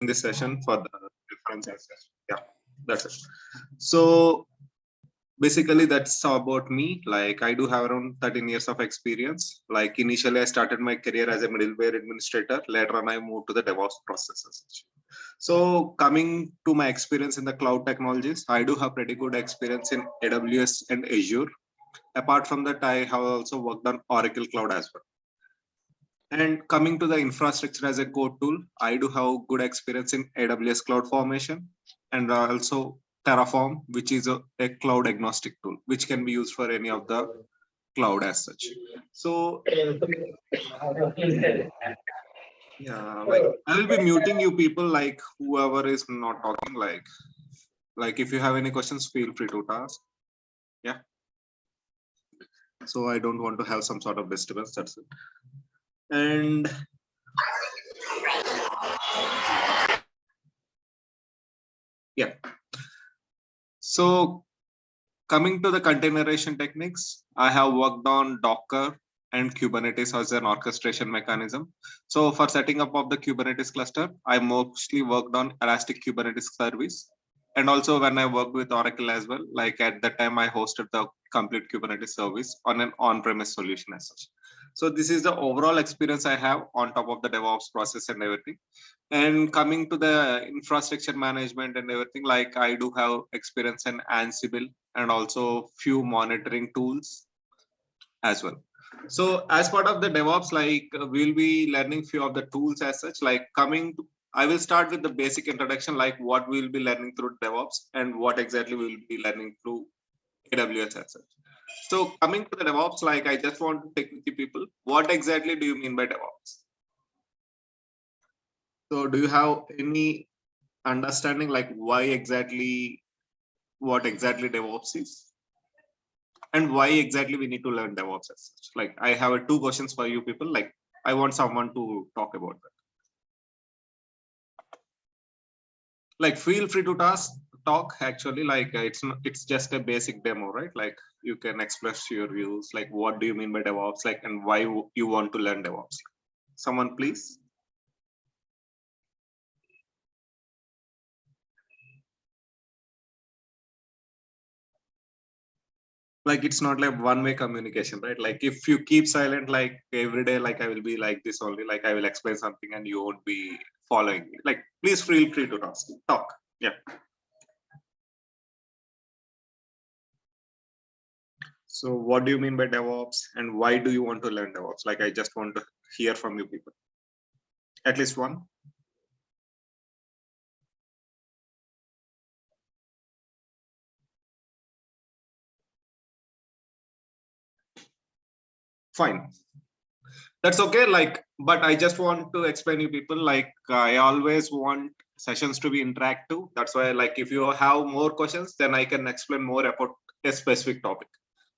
in this session for the reference access. Yeah, that's it. So basically that's about me. Like I do have around 13 years of experience. Like initially I started my career as a middleware administrator. Later on I moved to the DevOps processes. So coming to my experience in the cloud technologies, I do have pretty good experience in AWS and Azure. Apart from that, I have also worked on Oracle Cloud as well. And coming to the infrastructure as a code tool, I do have good experience in AWS CloudFormation and also Terraform, which is a cloud agnostic tool, which can be used for any of the cloud as such. So yeah, like I will be muting you people, like whoever is not talking, like if you have any questions, feel free to ask. Yeah. So I don't want to have some sort of disturbance. That's it. And yeah. So coming to the containerization techniques, I have worked on Docker and Kubernetes as an orchestration mechanism. So for setting up of the Kubernetes cluster, I mostly worked on Elastic Kubernetes service. And also when I worked with Oracle as well, like at that time I hosted the complete Kubernetes service on an on-premise solution as such. So this is the overall experience I have on top of the DevOps process and everything. And coming to the infrastructure management and everything, like I do have experience in Ansible and also few monitoring tools as well. So as part of the DevOps, like we'll be learning few of the tools as such, like coming to, I will start with the basic introduction, like what we'll be learning through DevOps and what exactly we'll be learning through AWS as such. So coming to the DevOps, like I just want to take with you people, what exactly do you mean by DevOps? So do you have any understanding like why exactly, what exactly DevOps is? And why exactly we need to learn DevOps as such? Like I have two questions for you people. Like I want someone to talk about that. Like feel free to talk actually, like it's just a basic demo, right? Like you can express your views, like what do you mean by DevOps, like and why you want to learn DevOps. Someone please. Like it's not like one-way communication, right? Like if you keep silent like every day, like I will be like this only, like I will explain something and you won't be following me. Like please feel free to talk. Yeah. So what do you mean by DevOps and why do you want to learn DevOps? Like I just want to hear from you people. At least one. Fine. That's okay. Like, but I just want to explain you people, like I always want sessions to be interactive. That's why, like, if you have more questions, then I can explain more about a specific topic.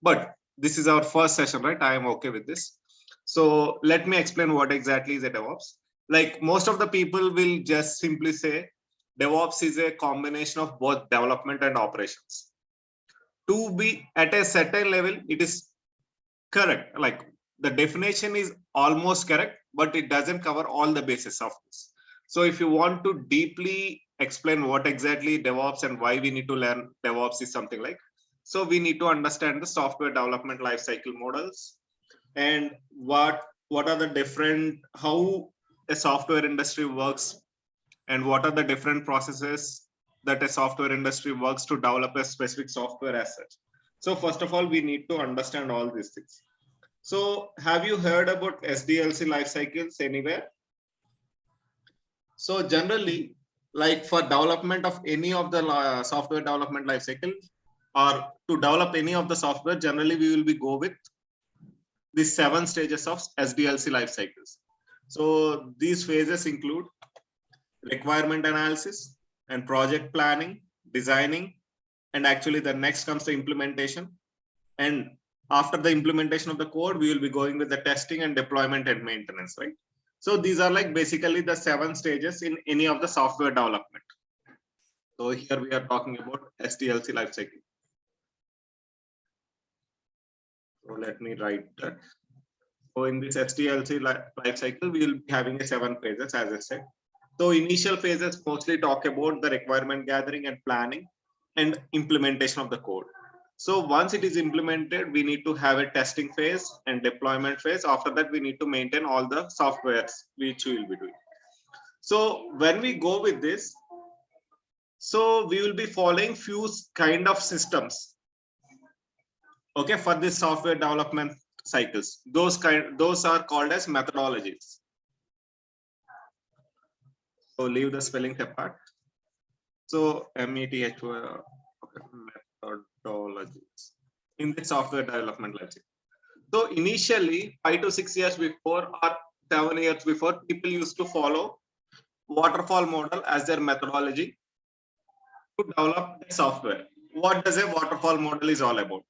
But this is our first session, right? I am okay with this. So let me explain what exactly is a DevOps. Like most of the people will just simply say DevOps is a combination of both development and operations. To be at a certain level, it is correct. Like the definition is almost correct, but it doesn't cover all the bases of this. So if you want to deeply explain what exactly DevOps and why we need to learn DevOps is something like, so we need to understand the software development lifecycle models and what are the different, how a software industry works and what are the different processes that a software industry works to develop a specific software as such. So first of all, we need to understand all these things. So have you heard about SDLC life cycles anywhere? So generally, like for development of any of the software development life cycle or to develop any of the software, generally we will be go with the 7 stages of SDLC life cycles. So these phases include requirement analysis and project planning, designing, and actually the next comes the implementation. And after the implementation of the code, we will be going with the testing and deployment and maintenance, right? So these are like basically the 7 stages in any of the software development. So here we are talking about SDLC lifecycle. So let me write that. So in this SDLC lifecycle, we will be having a 7 phases, as I said. So initial phases mostly talk about the requirement gathering and planning and implementation of the code. So once it is implemented, we need to have a testing phase and deployment phase. After that, we need to maintain all the softwares which we will be doing. So when we go with this, so we will be following few kind of systems, okay, for this software development cycles. Those are called as methodologies. So leave the spelling apart. So METH methodologies in the software development life cycle. So initially 5 to 6 years before or 7 years before, people used to follow waterfall model as their methodology to develop the software. What does a waterfall model is all about?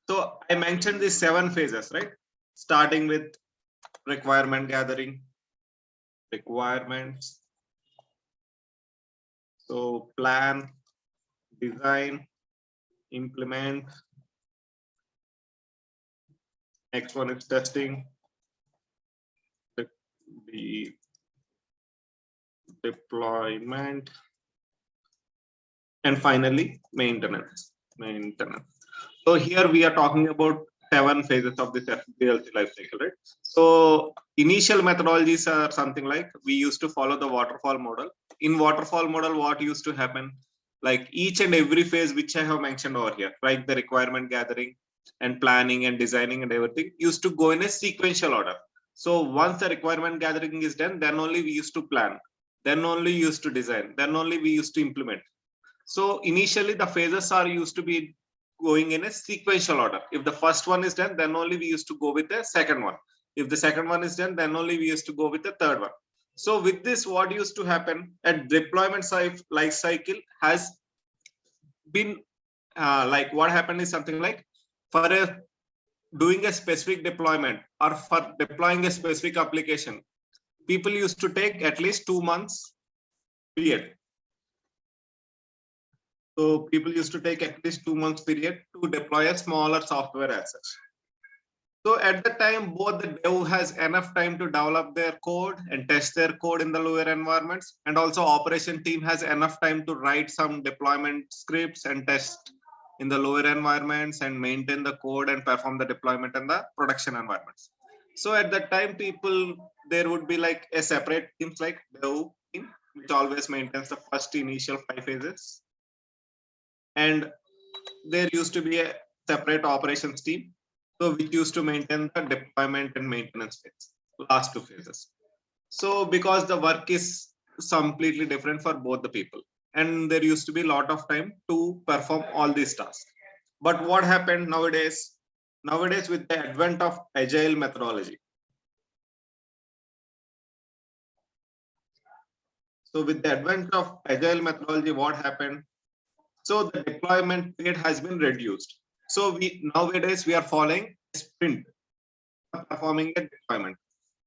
So I mentioned these 7 phases, right? Starting with requirement gathering, requirements. So plan, design, implement. Next one is testing, the deployment, and finally maintenance. So here we are talking about 7 phases of this SDLC life cycle, right? So initial methodologies are something like we used to follow the waterfall model. In waterfall model, what used to happen? Like each and every phase which I have mentioned over here, right? The requirement gathering and planning and designing and everything used to go in a sequential order. So once the requirement gathering is done, then only we used to plan, then only used to design, then only we used to implement. So initially the phases are used to be going in a sequential order. If the first one is done, then only we used to go with the second one. If the second one is done, then only we used to go with the third one. So with this, what used to happen at deployment life cycle has been like what happened is something like for doing a specific deployment or for deploying a specific application, people used to take at least 2 months period. So people used to take at least 2 months period to deploy a smaller software as such. So at the time, both the dev has enough time to develop their code and test their code in the lower environments, and also operation team has enough time to write some deployment scripts and test in the lower environments and maintain the code and perform the deployment in the production environments. So at that time, there would be like a separate teams like dev team, which always maintains the first initial 5 phases. And there used to be a separate operations team, so which used to maintain the deployment and maintenance phase, last 2 phases. So because the work is completely different for both the people, and there used to be a lot of time to perform all these tasks. But what happened nowadays? Nowadays, with the advent of agile methodology. So with the advent of agile methodology, what happened? So the deployment period has been reduced. So nowadays we are following a sprint, performing a deployment.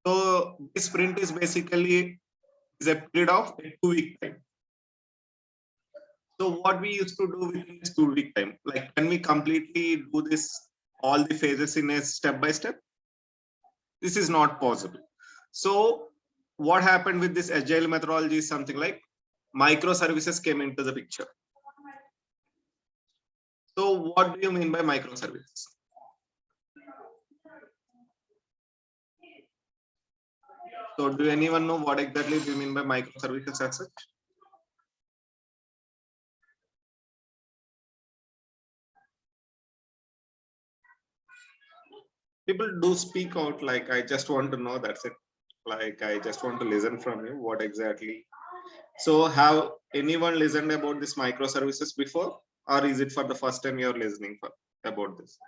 So this sprint is basically a period of a 2-week time. So what we used to do within this 2-week time, like can we completely do this all the phases in a step by step? This is not possible. So what happened with this agile methodology is something like microservices came into the picture. So what do you mean by microservices? So do anyone know what exactly do you mean by microservices as such? People do speak out, like I just want to know, that's it. Like I just want to listen from you what exactly. So have anyone listened about this microservices before, or is it for the first time you're listening about this?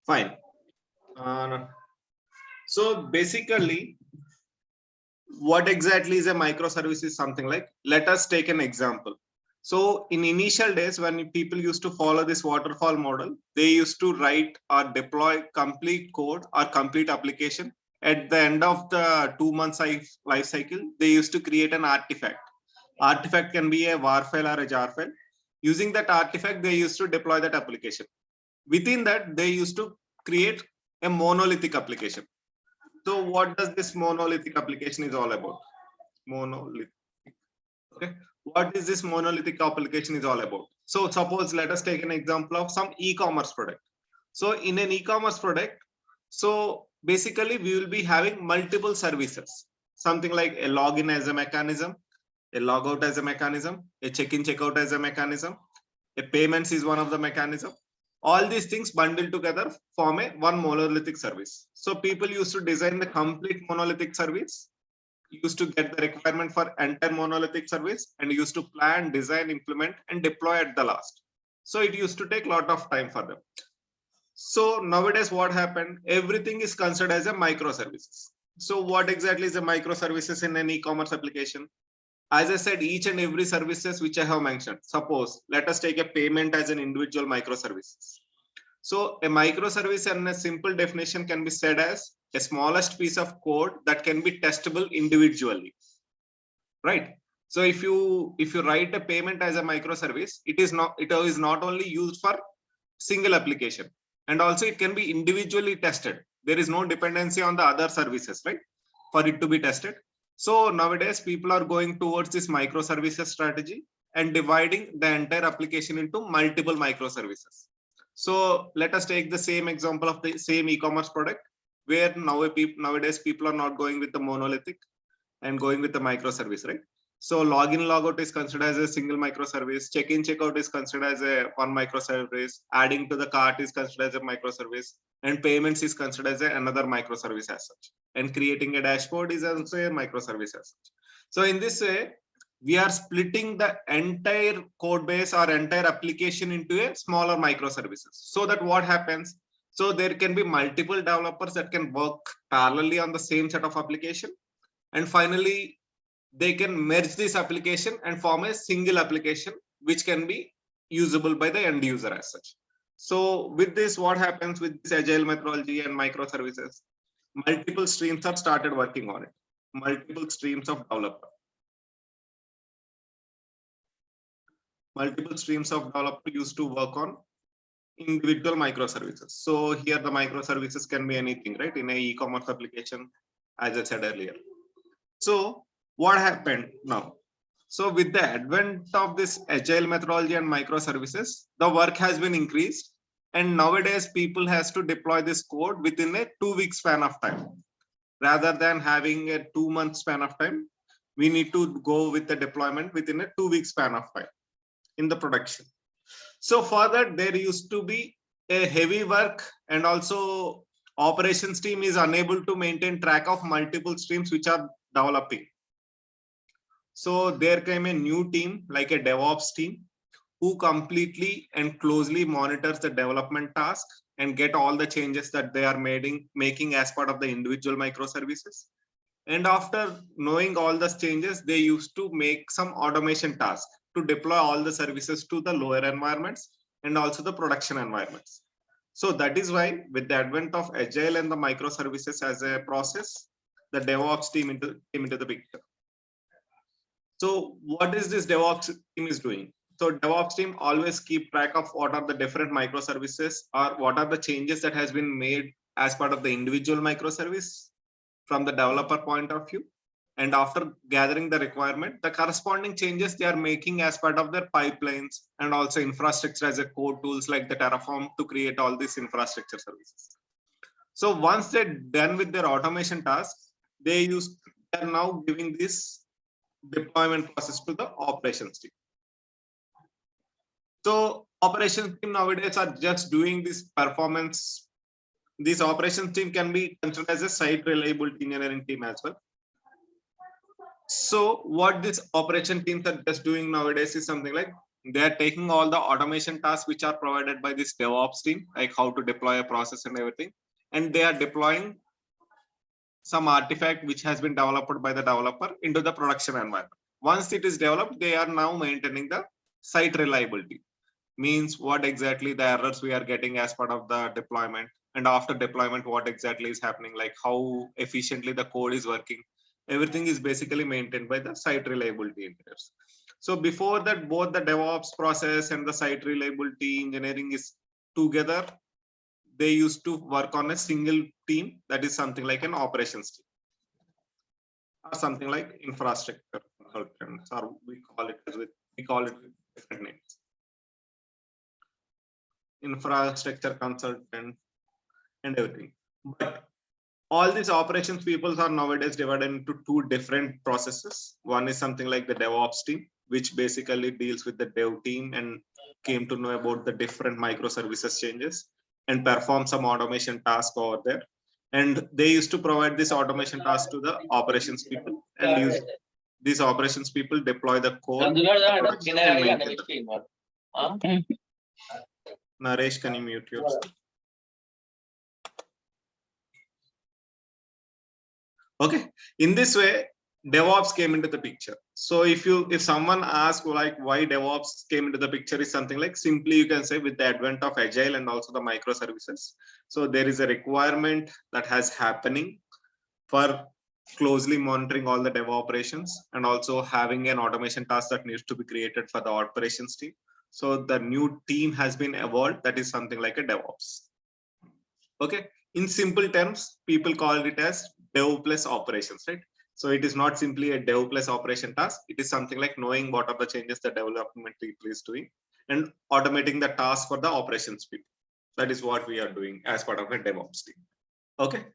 Fine. So basically, what exactly is a microservice is something like, let us take an example. So in initial days, when people used to follow this waterfall model, they used to write or deploy complete code or complete application. At the end of the 2 months life cycle, they used to create an artifact. Artifact can be a WAR file or a jar file. Using that artifact, they used to deploy that application. Within that, they used to create a monolithic application. So what does this monolithic application is all about? Monolithic. Okay. What is this monolithic application is all about? So suppose let us take an example of some e-commerce product. So in an e-commerce product, so basically we will be having multiple services, something like a login as a mechanism, a logout as a mechanism, a check-in, checkout as a mechanism, a payments is one of the mechanism. All these things bundled together form a one monolithic service. So people used to design the complete monolithic service, used to get the requirement for entire monolithic service, and used to plan, design, implement, and deploy at the last. So it used to take a lot of time for them. So nowadays what happened, everything is considered as a microservices. So what exactly is a microservices in an e-commerce application? As I said, each and every services which I have mentioned, suppose let us take a payment as an individual microservices. So a microservice and a simple definition can be said as a smallest piece of code that can be testable individually, right? So if you write a payment as a microservice, it is not only used for single application, and also it can be individually tested. There is no dependency on the other services, right, for it to be tested. So nowadays people are going towards this microservices strategy and dividing the entire application into multiple microservices. So let us take the same example of the same e-commerce product, where nowadays people are not going with the monolithic and going with the microservice, right? So login, logout is considered as a single microservice. Check-in, checkout is considered as a one microservice. Adding to the cart is considered as a microservice, and payments is considered as another microservice as such. And creating a dashboard is also a microservice as such. So in this way, we are splitting the entire code base or entire application into a smaller microservices. So that what happens? So there can be multiple developers that can work parallelly on the same set of application, and finally they can merge this application and form a single application which can be usable by the end user as such. So with this, what happens with this agile methodology and microservices? Multiple streams have started working on it. Multiple streams of developer. Multiple streams of developer used to work on individual microservices. So here the microservices can be anything, right? In a e-commerce application, as I said earlier. So what happened now? So with the advent of this agile methodology and microservices, the work has been increased, and nowadays people has to deploy this code within a 2-week span of time. Rather than having a 2-month span of time, we need to go with the deployment within a 2-week span of time in the production. So for that, there used to be a heavy work, and also operations team is unable to maintain track of multiple streams which are developing. So there came a new team like a DevOps team who completely and closely monitors the development task and get all the changes that they are making as part of the individual microservices. And after knowing all the changes, they used to make some automation tasks to deploy all the services to the lower environments and also the production environments. So that is why with the advent of agile and the microservices as a process, the DevOps team came into the picture. So what is this DevOps team is doing? So DevOps team always keep track of what are the different microservices or what are the changes that has been made as part of the individual microservice from the developer point of view. And after gathering the requirement, the corresponding changes they are making as part of their pipelines and also infrastructure as a code tools like the Terraform to create all these infrastructure services. So once they're done with their automation tasks, they are now giving this deployment process to the operations team. So operations team nowadays are just doing this performance. This operations team can be considered as a site reliability engineering team as well. So what this operation teams are just doing nowadays is something like they are taking all the automation tasks which are provided by this DevOps team, like how to deploy a process and everything, and they are deploying some artifact which has been developed by the developer into the production environment. Once it is developed, they are now maintaining the site reliability. Means what exactly the errors we are getting as part of the deployment, and after deployment what exactly is happening, like how efficiently the code is working. Everything is basically maintained by the site reliability engineers. So before that, both the DevOps process and the site reliability engineering is together. they used to work on a single team, that is something like an operations team or something like infrastructure consultants, or we call it with different names. Infrastructure consultant and everything. But all these operations people are nowadays divided into two different processes. One is something like the DevOps team, which basically deals with the dev team and came to know about the different microservices changes and perform some automation task over there. And they used to provide this automation task to the operations people, and use these operations people deploy the code and maintain the. Naresh, can you mute yourself? Okay, in this way DevOps came into the picture. So if someone asks like why DevOps came into the picture, is something like, simply you can say with the advent of agile and also the microservices, so there is a requirement that has happening for closely monitoring all the dev operations and also having an automation task that needs to be created for the operations team. So the new team has been evolved, that is something like a DevOps. Okay, in simple terms people call it as dev plus operations, right? So it is not simply a dev plus operation task, it is something like knowing what are the changes the development people is doing and automating the task for the operations people. That is what we are doing as part of a DevOps team. Okay,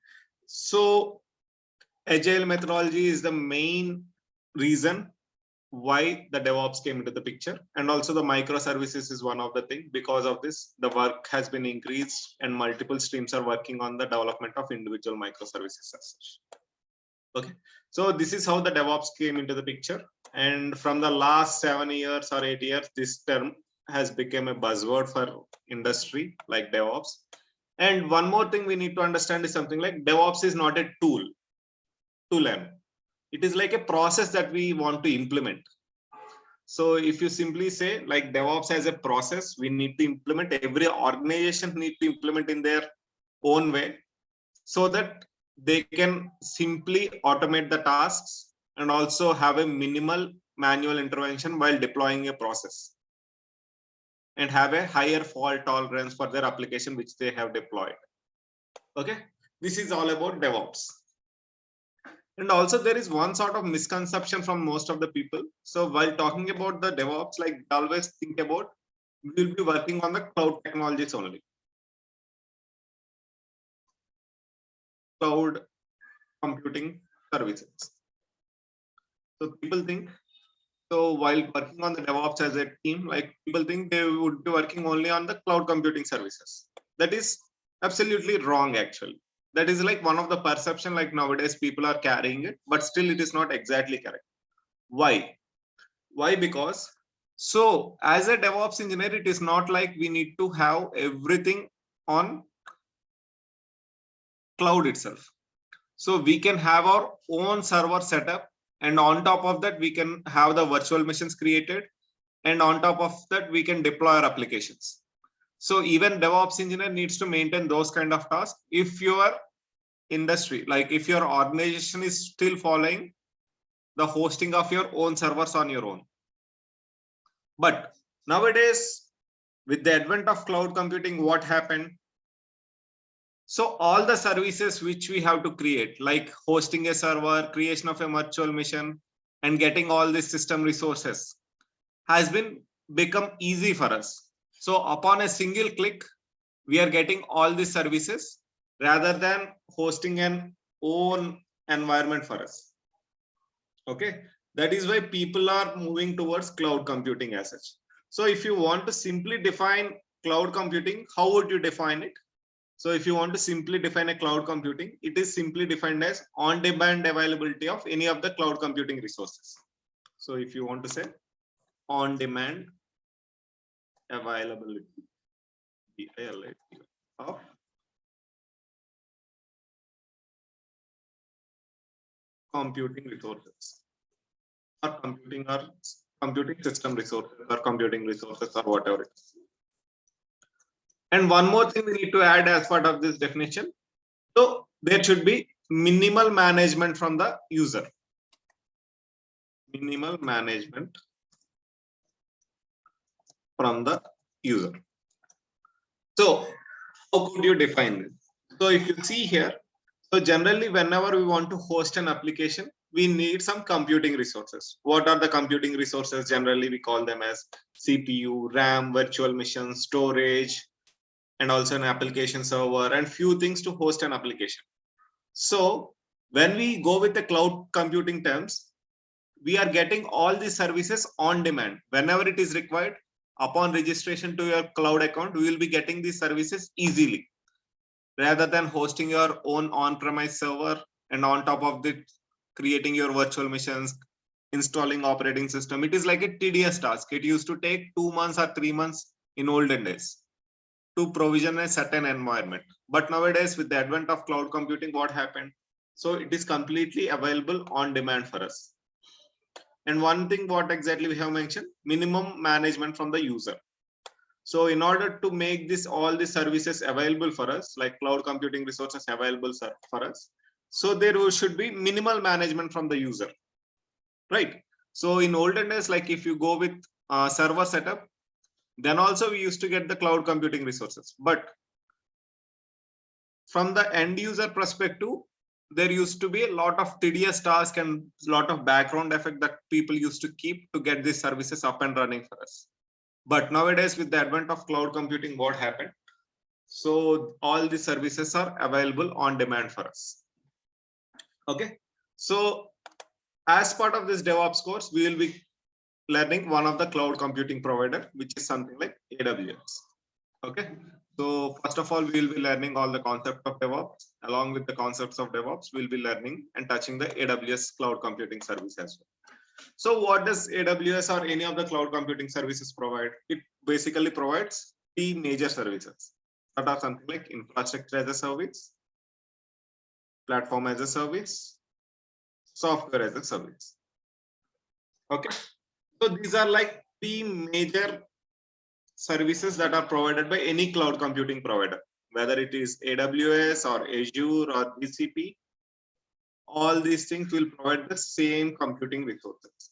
so agile methodology is the main reason why the DevOps came into the picture, and also the microservices is one of the things. Because of this, the work has been increased and multiple streams are working on the development of individual microservices as such. Okay, so this is how the DevOps came into the picture, and from the last 7 years or 8 years this term has become a buzzword for industry like DevOps. And one more thing we need to understand is something like DevOps is not a tool to learn, it is like a process that we want to implement. So if you simply say like DevOps as a process, we need to implement, every organization need to implement in their own way, so that they can simply automate the tasks and also have a minimal manual intervention while deploying a process, and have a higher fault tolerance for their application which they have deployed. Okay, this is all about DevOps. And also there is one sort of misconception from most of the people. So while talking about the DevOps, like always think about, we will be working on the cloud technologies only. Cloud computing services. So people think, so while working on the DevOps as a team, like people think they would be working only on the cloud computing services. That is absolutely wrong actually. That is like one of the perception, like nowadays people are carrying it, but still it is not exactly correct. Why? Because so as a DevOps engineer, it is not like we need to have everything on cloud itself. So we can have our own server setup, and on top of that we can have the virtual machines created, and on top of that we can deploy our applications. So even DevOps engineer needs to maintain those kind of tasks. If your industry, like if your organization is still following the hosting of your own servers on your own. But nowadays with the advent of cloud computing, what happened? So all the services which we have to create, like hosting a server, creation of a virtual machine, and getting all these system resources, has been become easy for us. So upon a single click, we are getting all these services rather than hosting an own environment for us. Okay, that is why people are moving towards cloud computing as such. So if you want to simply define cloud computing, how would you define it? So if you want to simply define a cloud computing, it is simply defined as on-demand availability of any of the cloud computing resources. So if you want to say on-demand availability of computing resources, or computing system resources, or computing resources, or whatever it is. And one more thing we need to add as part of this definition. So there should be minimal management from the user. Minimal management from the user. So How could you define this? So if you see here, so generally whenever we want to host an application, we need some computing resources. What are the computing resources? Generally, we call them as CPU, RAM, virtual machine, storage, and also an application server and few things to host an application. So when we go with the cloud computing terms, we are getting all these services on demand. Whenever it is required, upon registration to your cloud account, we will be getting these services easily rather than hosting your own on-premise server and on top of it, creating your virtual machines, installing operating system. It is like a tedious task. It used to take 2 months or 3 months in olden days to provision a certain environment. But nowadays, with the advent of cloud computing, what happened? So it is completely available on demand for us. And one thing, what exactly we have mentioned, minimum management from the user. So in order to make this all the services available for us, like cloud computing resources available for us, so there should be minimal management from the user, right? So in olden days, like if you go with server setup, then also we used to get the cloud computing resources. But from the end user perspective, there used to be a lot of tedious task and a lot of background effect that people used to keep to get these services up and running for us. But nowadays, with the advent of cloud computing, what happened? So all the services are available on demand for us. Okay. So as part of this DevOps course, we will be learning one of the cloud computing provider, which is something like AWS. Okay. So first of all, we will be learning all the concepts of DevOps. Along with the concepts of DevOps, we'll be learning and touching the AWS cloud computing service as well. So what does AWS or any of the cloud computing services provide? It basically provides three major services that are something like infrastructure as a service, platform as a service, software as a service. Okay. So these are like three major services that are provided by any cloud computing provider, whether it is AWS or Azure or GCP. All these things will provide the same computing resources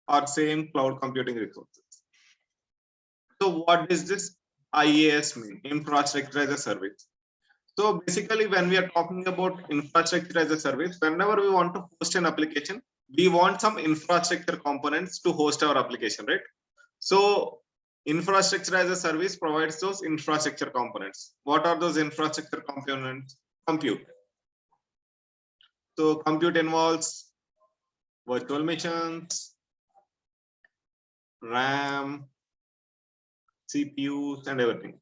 or same cloud computing resources. So what does this IaaS mean? Infrastructure as a service. So basically, when we are talking about infrastructure as a service, whenever we want to host an application, we want some infrastructure components to host our application, right? So infrastructure as a service provides those infrastructure components. What are those infrastructure components? Compute. So compute involves virtual machines, RAM, CPUs, and everything.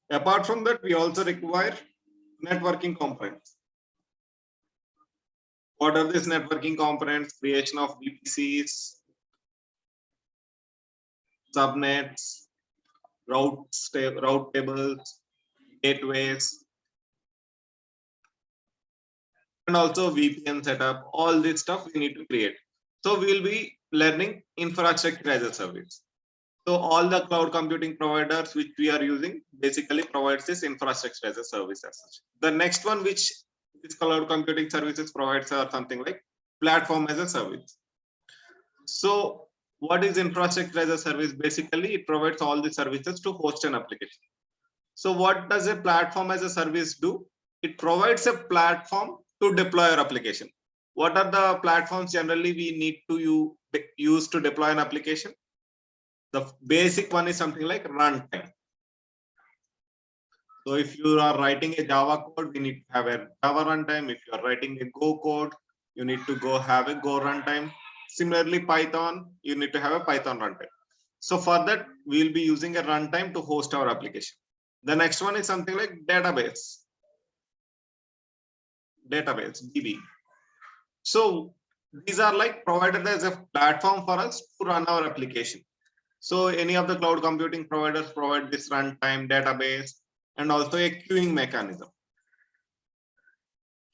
Apart from that, we also require networking components. What are these networking components? Creation of VPCs, subnets, route tables, gateways, and also VPN setup. All this stuff we need to create. So we will be learning infrastructure as a service. So all the cloud computing providers which we are using basically provides this infrastructure as a service as such. The next one which this cloud computing services provides are something like platform as a service. So what is infrastructure as a service? Basically, it provides all the services to host an application. So what does a platform as a service do? It provides a platform to deploy our application. What are the platforms generally we need to use to deploy an application? The basic one is something like runtime. So if you are writing a Java code, we need to have a Java runtime. If you are writing a Go code, you need to have a Go runtime. Similarly, Python, you need to have a Python runtime. So for that, we will be using a runtime to host our application. The next one is something like database, DB. So these are like provided as a platform for us to run our application. So any of the cloud computing providers provide this runtime, database, and also a queuing mechanism.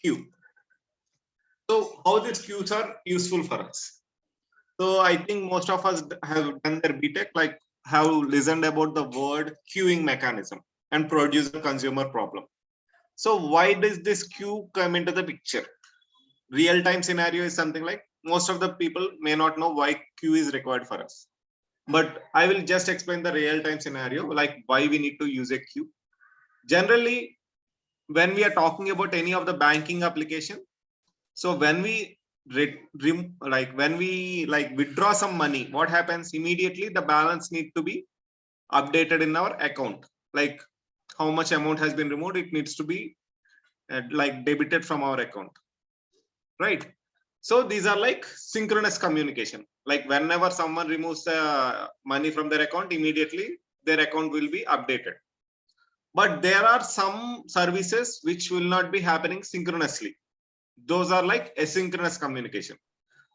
Queue. So how these queues are useful for us? So I think most of us have done their BTech, like have listened about the word queuing mechanism and producer consumer problem. So why does this queue come into the picture? Real-time scenario is something like most of the people may not know why queue is required for us. But I will just explain the real-time scenario, like why we need to use a queue. Generally, when we are talking about any of the banking application, so when we withdraw some money, what happens immediately? The balance need to be updated in our account. Like how much amount has been removed, it needs to be debited from our account, right? So these are like synchronous communication. Like whenever someone removes money from their account, immediately their account will be updated. But there are some services which will not be happening synchronously. Those are like asynchronous communication.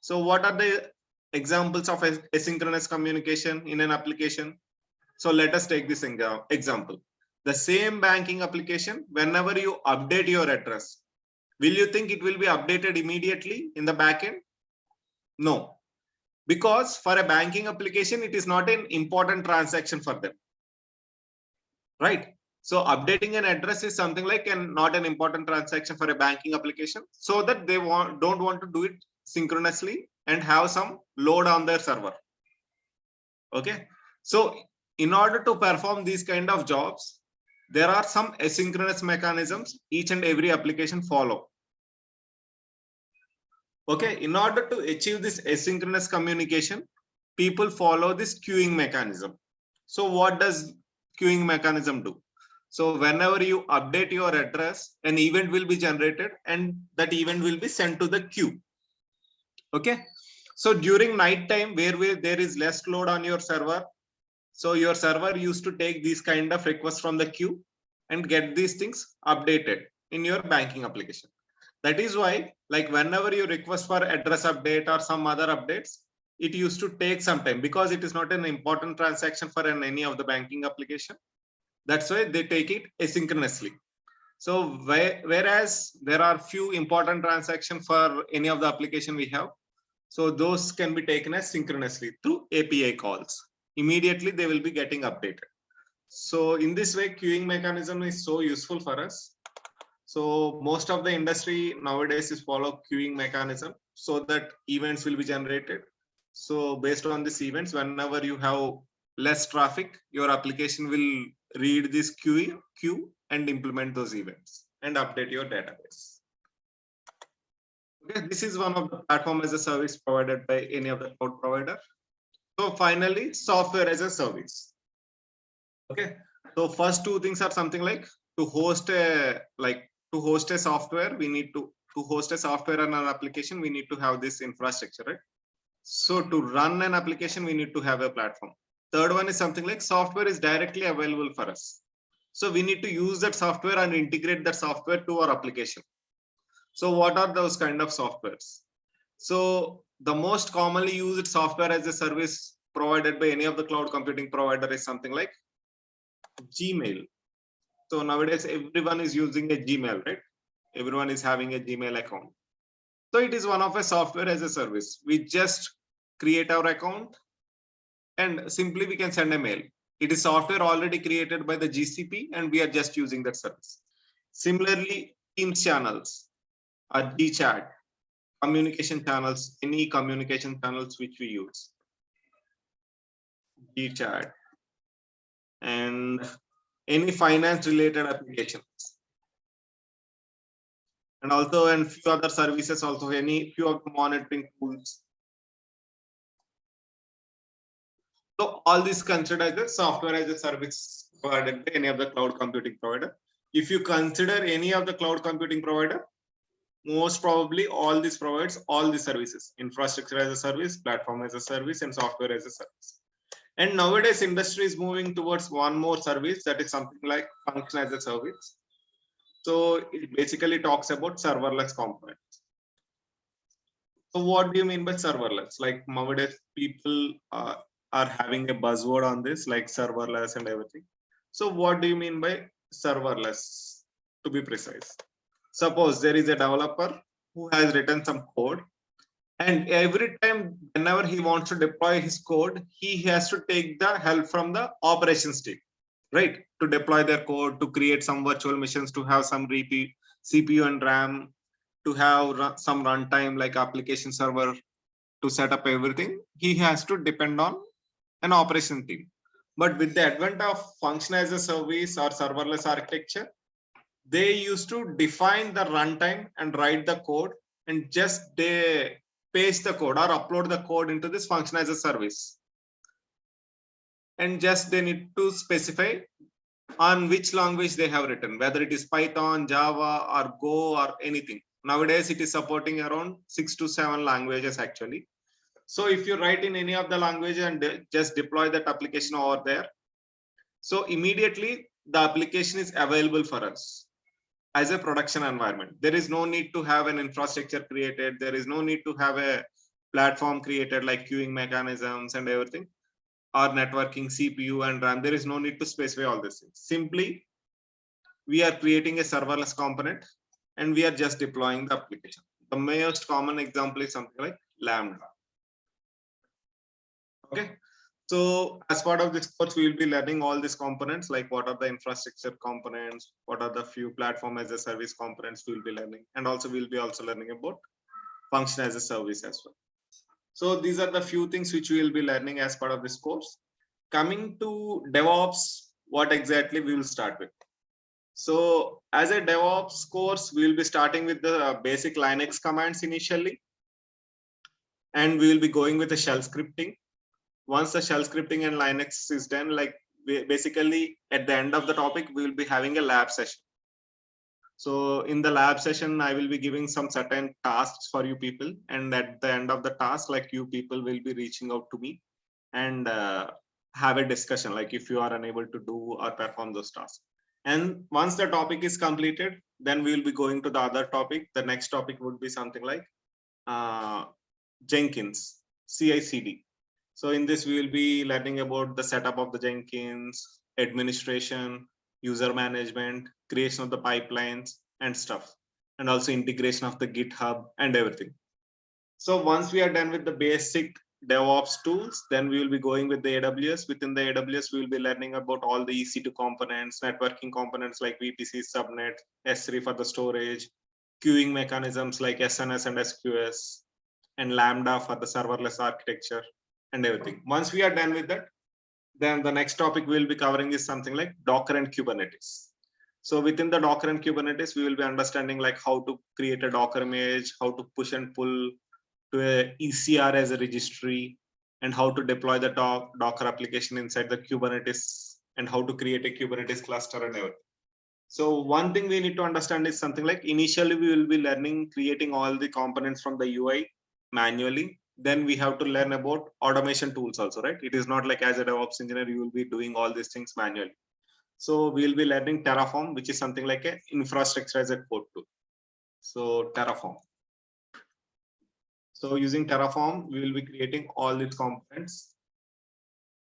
So what are the examples of asynchronous communication in an application? So let us take this example. The same banking application, whenever you update your address, will you think it will be updated immediately in the backend? No, because for a banking application, it is not an important transaction for them, right? So updating an address is something like not an important transaction for a banking application, so that they don't want to do it synchronously and have some load on their server. Okay, so in order to perform these kind of jobs, there are some asynchronous mechanisms each and every application follow. Okay, in order to achieve this asynchronous communication, people follow this queuing mechanism. So what does queuing mechanism do? So whenever you update your address, an event will be generated and that event will be sent to the queue. Okay, so during night time where there is less load on your server, so your server used to take these kind of requests from the queue and get these things updated in your banking application. That is why, like whenever you request for address update or some other updates, it used to take some time because it is not an important transaction for any of the banking application. That's why they take it asynchronously. So whereas there are few important transactions for any of the application we have, so those can be taken as synchronously through API calls. Immediately they will be getting updated. So in this way, queuing mechanism is so useful for us. So most of the industry nowadays is follow queuing mechanism so that events will be generated. So based on these events, whenever you have less traffic, your application will read this queue and implement those events and update your database. Okay, this is one of the platform as a service provided by any of the cloud provider. So finally, software as a service. Okay, so first two things are something like to host a software, we need to host a software and an application, we need to have this infrastructure, right? So to run an application, we need to have a platform. Third one is something like software is directly available for us. So we need to use that software and integrate that software to our application. So what are those kind of softwares? So the most commonly used software as a service provided by any of the cloud computing provider is something like Gmail. So nowadays everyone is using a Gmail, right? Everyone is having a Gmail account. So it is one of a software as a service. We just create our account and simply we can send a mail. It is software already created by the GCP and we are just using that service. Similarly, Teams channels, GChat, communication channels, any communication channels which we use, GChat, and any finance related applications, and also and few other services, also any few of the monitoring tools. So all this considered as a software as a service provided by any of the cloud computing provider. If you consider any of the cloud computing provider, most probably all this provides all the services: infrastructure as a service, platform as a service, and software as a service. And nowadays industry is moving towards one more service, that is something like function as a service. So it basically talks about serverless components. So what do you mean by serverless? Like nowadays people are having a buzzword on this, like serverless and everything. So what do you mean by serverless, to be precise? Suppose there is a developer who has written some code, and every time whenever he wants to deploy his code, he has to take the help from the operations team, right? To deploy their code, to create some virtual machines, to have some CPU and RAM, to have some runtime like application server, to set up everything. He has to depend on an operation team. But with the advent of function as a service or serverless architecture, they used to define the runtime and write the code, and just they paste the code or upload the code into this function as a service. And just they need to specify on which language they have written, whether it is Python, Java, or Go, or anything. Nowadays, it is supporting around 6 to 7 languages actually. So if you write in any of the language and just deploy that application over there, so immediately the application is available for us as a production environment. There is no need to have an infrastructure created. There is no need to have a platform created like queuing mechanisms and everything, or networking, CPU and RAM. There is no need to specify all this. Simply, we are creating a serverless component and we are just deploying the application. The most common example is something like Lambda. Okay. So as part of this course, we will be learning all these components, like what are the infrastructure components, what are the few platform as a service components we will be learning. And also we'll be also learning about function as a service as well. So these are the few things which we will be learning as part of this course. Coming to DevOps, what exactly we will start with. So as a DevOps course, we will be starting with the basic Linux commands initially. And we will be going with the shell scripting. Once the shell scripting and Linux is done, like basically at the end of the topic, we will be having a lab session. So in the lab session, I will be giving some certain tasks for you people. And at the end of the task, like you people will be reaching out to me and have a discussion, like if you are unable to do or perform those tasks. And once the topic is completed, then we will be going to the other topic. The next topic would be something like Jenkins, CI/CD. So in this, we will be learning about the setup of the Jenkins, administration, user management, creation of the pipelines and stuff, and also integration of the GitHub and everything. So once we are done with the basic DevOps tools, then we will be going with the AWS. Within the AWS, we will be learning about all the EC2 components, networking components like VPC, subnet, S3 for the storage, queuing mechanisms like SNS and SQS, and Lambda for the serverless architecture and everything. Once we are done with that, then the next topic we'll be covering is something like Docker and Kubernetes. So within the Docker and Kubernetes, we will be understanding like how to create a Docker image, how to push and pull to a ECR as a registry, and how to deploy the Docker application inside the Kubernetes, and how to create a Kubernetes cluster and everything. So one thing we need to understand is something like initially we will be learning creating all the components from the UI manually. Then we have to learn about automation tools also, right? It is not like as a DevOps engineer, you will be doing all these things manually. So we'll be learning Terraform, which is something like an infrastructure as a code tool. So Terraform. So using Terraform, we will be creating all these components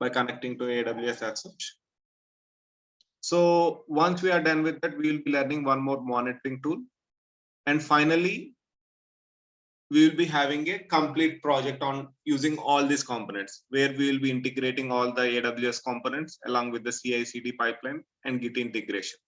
by connecting to AWS as such. So once we are done with that, we will be learning one more monitoring tool. And finally, we will be having a complete project on using all these components, where we will be integrating all the AWS components along with the CI/CD pipeline and Git integration.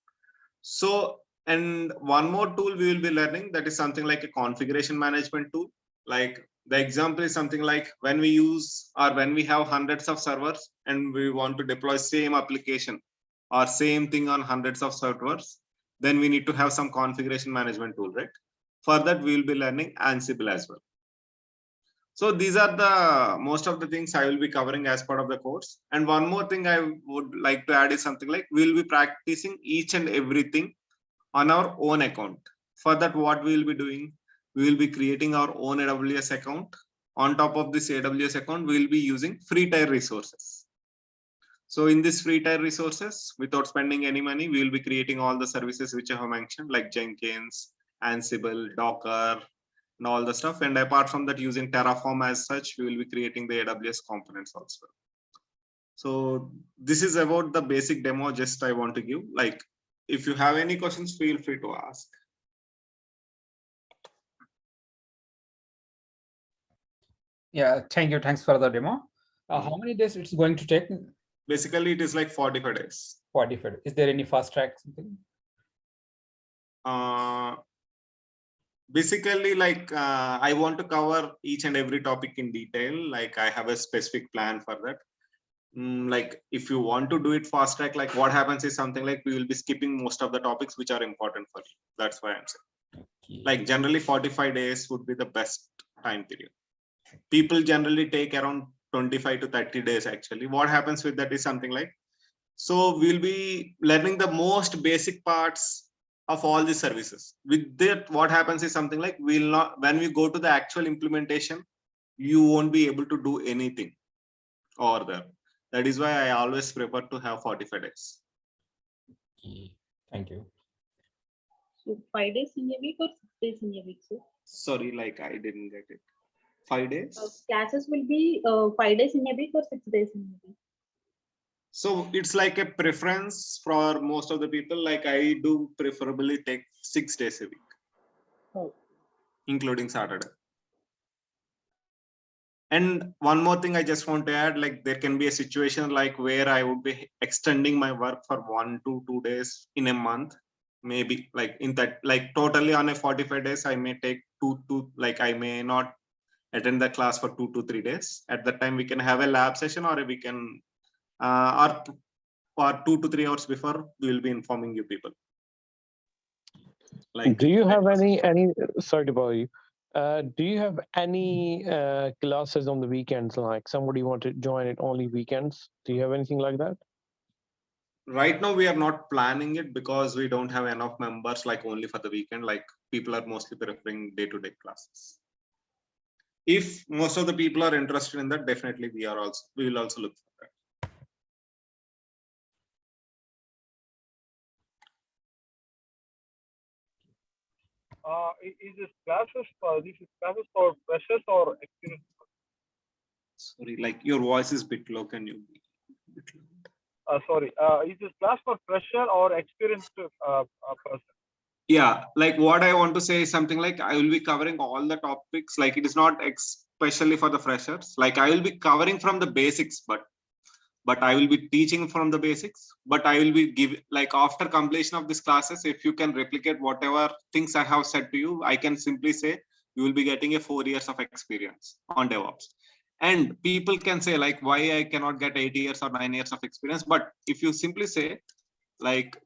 So, and one more tool we will be learning, that is something like a configuration management tool. Like the example is something like when we use or when we have hundreds of servers and we want to deploy same application or same thing on hundreds of servers, then we need to have some configuration management tool, right? For that, we will be learning Ansible as well. So these are the most of the things I will be covering as part of the course. And one more thing I would like to add is something like we'll be practicing each and everything on our own account. For that, what we will be doing, we will be creating our own AWS account. On top of this AWS account, we will be using free tier resources. So in this free tier resources, without spending any money, we will be creating all the services which I have mentioned, like Jenkins, Ansible, Docker, and all the stuff. And apart from that, using Terraform as such, we will be creating the AWS components also. So this is about the basic demo just I want to give. Like, if you have any questions, feel free to ask. Yeah, thank you. Thanks for the demo. How many days it's going to take? Basically, it is like 45 days. 45. Is there any fast track something? Basically, like I want to cover each and every topic in detail. Like I have a specific plan for that. like if you want to do it fast track, like what happens is something like we will be skipping most of the topics which are important for you. That's why I'm saying. Okay. Like generally 45 days would be the best time period. People generally take around 25 to 30 days actually. What happens with that is something like, so we'll be learning the most basic parts of all the services. With that, what happens is something like we'll not, when we go to the actual implementation, you won't be able to do anything over there. That is why I always prefer to have 45 days. Okay. Thank you. So 5 days in a week or 6 days in a week, sir? Sorry, like I didn't get it. 5 days? Classes will be 5 days in a week or 6 days in a week? So it's like a preference for most of the people. Like I do preferably take 6 days a week, including Saturday. And one more thing I just want to add, like there can be a situation like where I would be extending my work for 1 to 2 days in a month. Maybe like in that, like totally on a 45 days, I may take like I may not attend the class for 2 to 3 days. At that time, we can have a lab session, or we can, or 2 to 3 hours before, we will be informing you people. Like, do you have any sorry to bother you, do you have any classes on the weekends, like somebody want to join it only weekends? Do you have anything like that? Right now we are not planning it because we don't have enough members like only for the weekend. Like people are mostly preferring day-to-day classes. If most of the people are interested in that, definitely we will also look for that. Is this classes for freshers or experienced? Sorry, like your voice is a bit low. Can you be a bit low? Sorry, is this class for fresher or experienced person? Yeah, like what I want to say is something like I will be covering all the topics. Like it is not especially for the freshers. Like I will be covering from the basics, but I will be teaching from the basics. But I will be giving, like after completion of these classes, if you can replicate whatever things I have said to you, I can simply say you will be getting a 4 years of experience on DevOps. And people can say like, why I cannot get 8 years or 9 years of experience. But if you simply say like,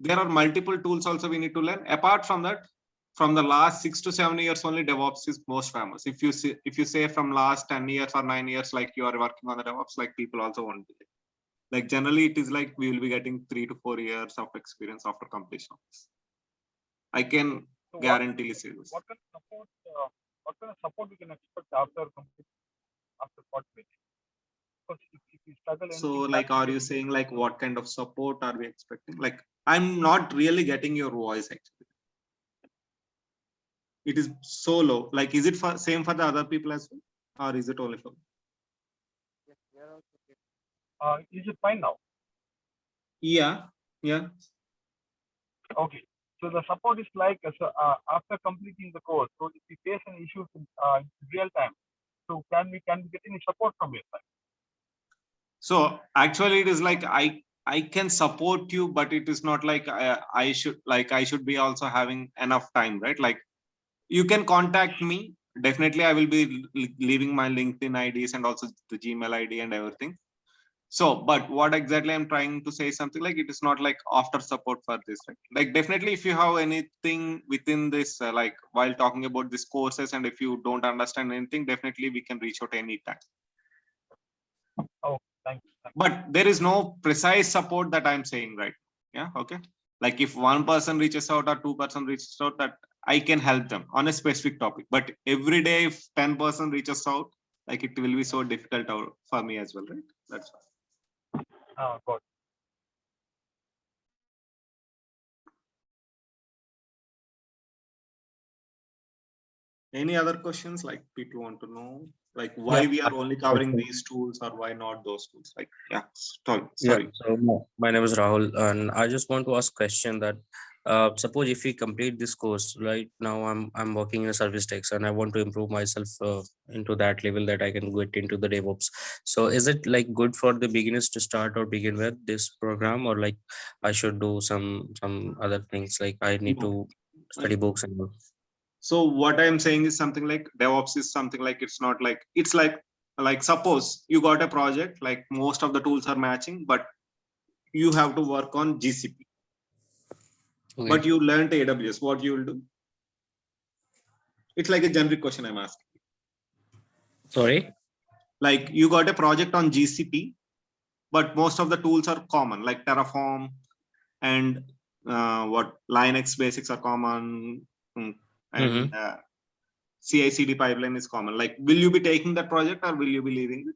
there are multiple tools also we need to learn. Apart from that, from the last 6 to 7 years, only DevOps is most famous. If you say from last 10 years or 9 years, like you are working on the DevOps, like people also want to. Like generally, it is like we will be getting 3 to 4 years of experience after completion of this. I can guarantee this. What kind of support we can expect after completion, after 40 weeks? If we struggle, so like, are you saying like what kind of support are we expecting? Like, I'm not really getting your voice actually. It is so low. Like, is it same for the other people as well, or is it only for me? Is it fine now? Yeah. Okay. So the support is like after completing the course. So if we face any issues in real time, so can we get any support from your side? So actually, it is like I can support you, but it is not like I should be also having enough time, right? Like you can contact me. Definitely, I will be leaving my LinkedIn IDs and also the Gmail ID and everything. So, but what exactly I'm trying to say is something like it is not like after support for this, right? Like definitely, if you have anything within this, like while talking about these courses, and if you don't understand anything, definitely we can reach out anytime. Oh, thank you. But there is no precise support that I'm saying, right? Yeah, okay. Like if one person reaches out or 2% reaches out, that I can help them on a specific topic. But every day, if 10% reaches out, like it will be so difficult for me as well, right? That's why. Got it. Any other questions like people want to know, like why we are only covering these tools or why not those tools? Like, yeah, sorry. Yeah, so my name is Rahul, and I just want to ask question that suppose if we complete this course right now, I'm working in a service techs and I want to improve myself into that level that I can get into the DevOps. So is it like good for the beginners to start or begin with this program, or like I should do some other things like I need to study books and all? So what I'm saying is something like DevOps is something like it's not like, it's like like suppose you got a project, like most of the tools are matching, but you have to work on GCP, Okay. but you learned AWS, what you will do? It's like a generic question I'm asking. Sorry. Like you got a project on GCP, but most of the tools are common, like Terraform and what Linux basics are common, and CI/CD pipeline is common. Like, will you be taking that project or will you be leaving it?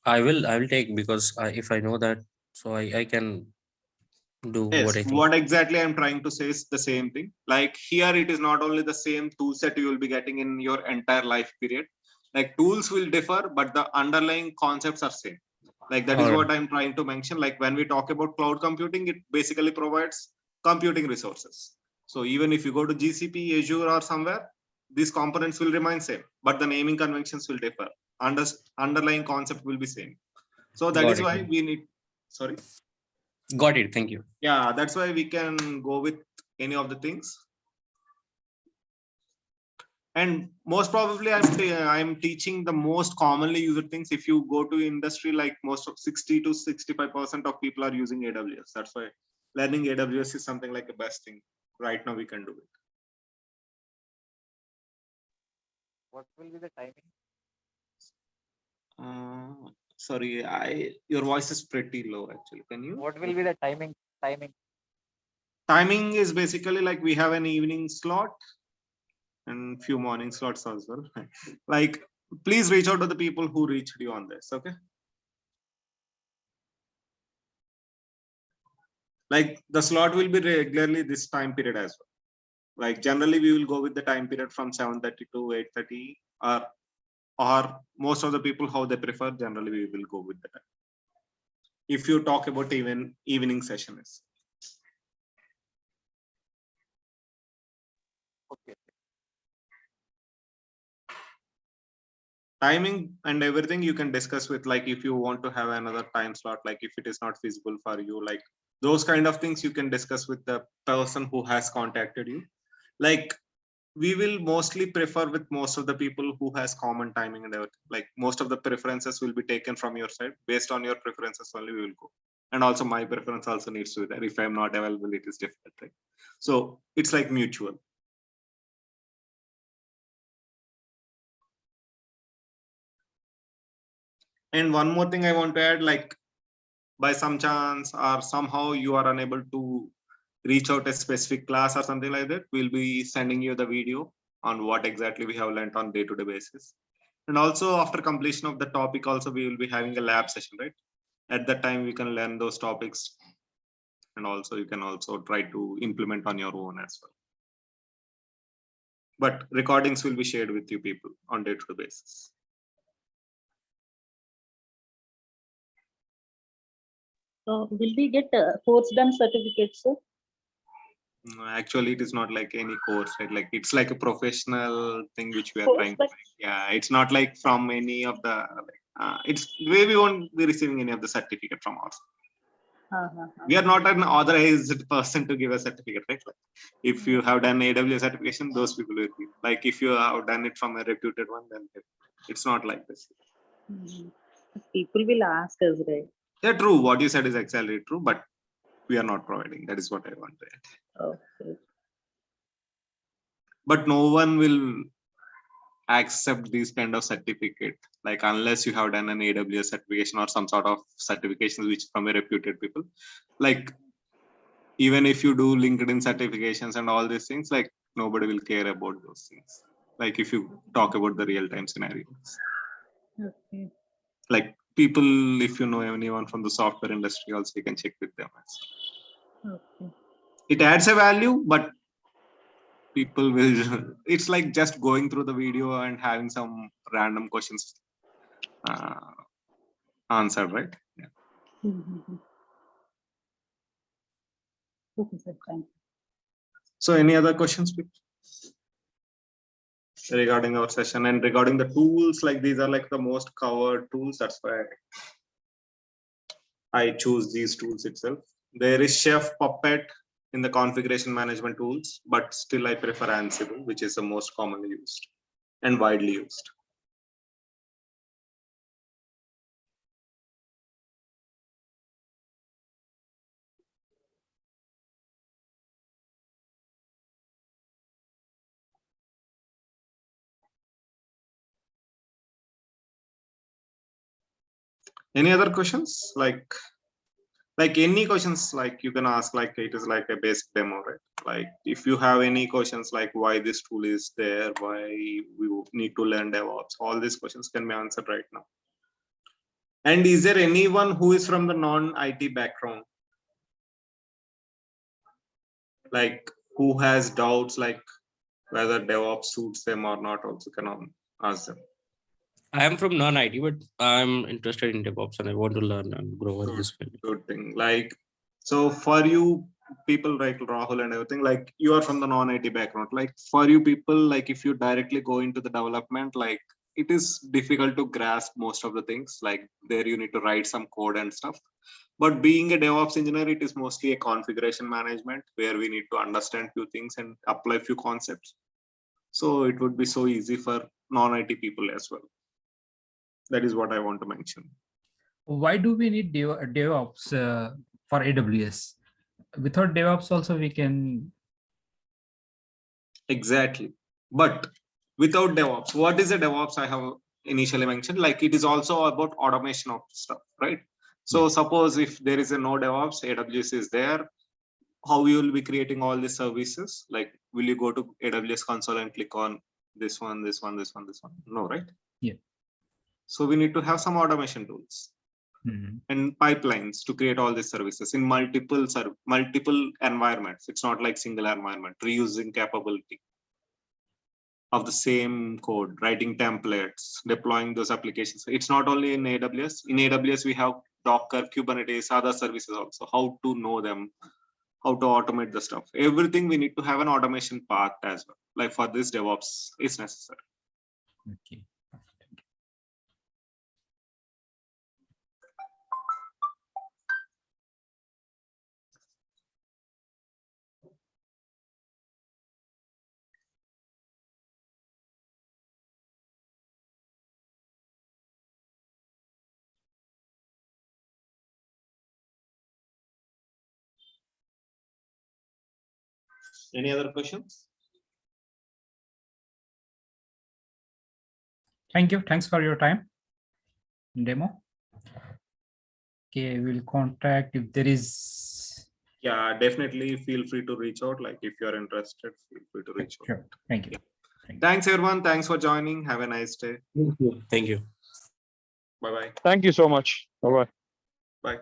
I will take, because if I know that, so I can do what I Yes, think. what exactly I'm trying to say is the same thing. Like here, it is not only the same tool set you will be getting in your entire life period. Like tools will differ, but the underlying concepts are same. Like that is Alright. what I'm trying to mention. Like when we talk about cloud computing, it basically provides computing resources. So even if you go to GCP, Azure, or somewhere, these components will remain same, but the naming conventions will differ. Underlying concept will be same. So that Got is it. why we need. Sorry. Got it. Thank you. Yeah, that's why we can go with any of the things. And most probably I'm teaching the most commonly used things. If you go to industry, like most of 60 to 65% of people are using AWS. That's why learning AWS is something like the best thing right now we can do it. What will be the timing? Sorry, your voice is pretty low actually. Can you? What will be the timing? Timing is basically like we have an evening slot and few morning slots as well. Like, please reach out to the people who reached you on this. Okay. Like the slot will be regularly this time period as well. Like generally we will go with the time period from 7:30 to 8:30, or most of the people how they prefer. Generally we will go with the time. If you talk about even evening sessions. Okay. Timing and everything you can discuss with, like if you want to have another time slot, like if it is not feasible for you, like those kind of things you can discuss with the person who has contacted you. Like we will mostly prefer with most of the people who has common timing and everything. Like most of the preferences will be taken from your side. Based on your preferences only we will go. And also my preference also needs to be there. If I'm not available, it is different, right? So it's like mutual. And one more thing I want to add, like by some chance or somehow you are unable to reach out a specific class or something like that, we'll be sending you the video on what exactly we have learned on day-to-day basis. And also after completion of the topic, also we will be having a lab session, right? At that time we can learn those topics, and also you can also try to implement on your own as well. But recordings will be shared with you people on day-to-day basis. Will we get course done certificates, sir? Actually, it is not like any course, right? Like it's like a professional thing which we are trying to. Yeah, it's not like from any of the. It's we won't be receiving any of the certificate from us. We are not an authorized person to give a certificate, right? Like if you have done AWS certification, those people will be. Like if you have done it from a reputed one, then it's not like this. People will ask us, right? Yeah, true. What you said is exactly true, but we are not providing. That is what I want to add. Okay. But no one will accept these kind of certificate, like unless you have done an AWS certification or some sort of certifications which from a reputed people. Like even if you do LinkedIn certifications and all these things, like nobody will care about those things. Like if you talk about the real-time scenarios. Okay. Like people, if you know anyone from the software industry, also you can check with them. Okay. It adds a value, but people will, it's like just going through the video and having some random questions answered, right? Yeah. Okay, sir. Thank you. So any other questions regarding our session and regarding the tools? Like these are like the most covered tools. That's why I choose these tools itself. There is Chef, Puppet in the configuration management tools, but still I prefer Ansible, which is the most commonly used and widely used. Any other questions? Like any questions, like you can ask, like it is like a basic demo, right? Like if you have any questions, like why this tool is there, why we need to learn DevOps, all these questions can be answered right now. And is there anyone who is from the non-IT background? Like who has doubts, like whether DevOps suits them or not, also can ask them. I am from non-IT, but I'm interested in DevOps and I want to learn and grow in this field. Good thing. Like, so for you people like Rahul and everything, like you are from the non-IT background, like for you people, like if you directly go into the development, like it is difficult to grasp most of the things, like there you need to write some code and stuff. But being a DevOps engineer, it is mostly a configuration management where we need to understand few things and apply few concepts. So it would be so easy for non-IT people as well. That is what I want to mention. Why do we need DevOps for AWS? Without DevOps also we can. Exactly. But without DevOps, what is a DevOps? I have initially mentioned, like it is also about automation of stuff, right? So suppose if there is a no DevOps, AWS is there, how you will be creating all these services? Like, will you go to AWS console and click on this one, this one, this one, this one? No, right? Yeah. So we need to have some automation tools and pipelines to create all these services in multiple environments. It's not like single environment, reusing capability of the same code, writing templates, deploying those applications. It's not only in AWS. In AWS, we have Docker, Kubernetes, other services also. How to know them, how to automate the stuff. Everything we need to have an automation part as well. Like for this, DevOps is necessary. Okay. Any other questions? Thank you. Thanks for your time. Demo. Okay, we'll contact if there is. Yeah, definitely feel free to reach out. Like if you're interested, feel free to reach out. Sure. Thank you. Thanks everyone. Thanks for joining. Have a nice day. Thank you. Bye-bye. Thank you so much. Bye-bye. Bye.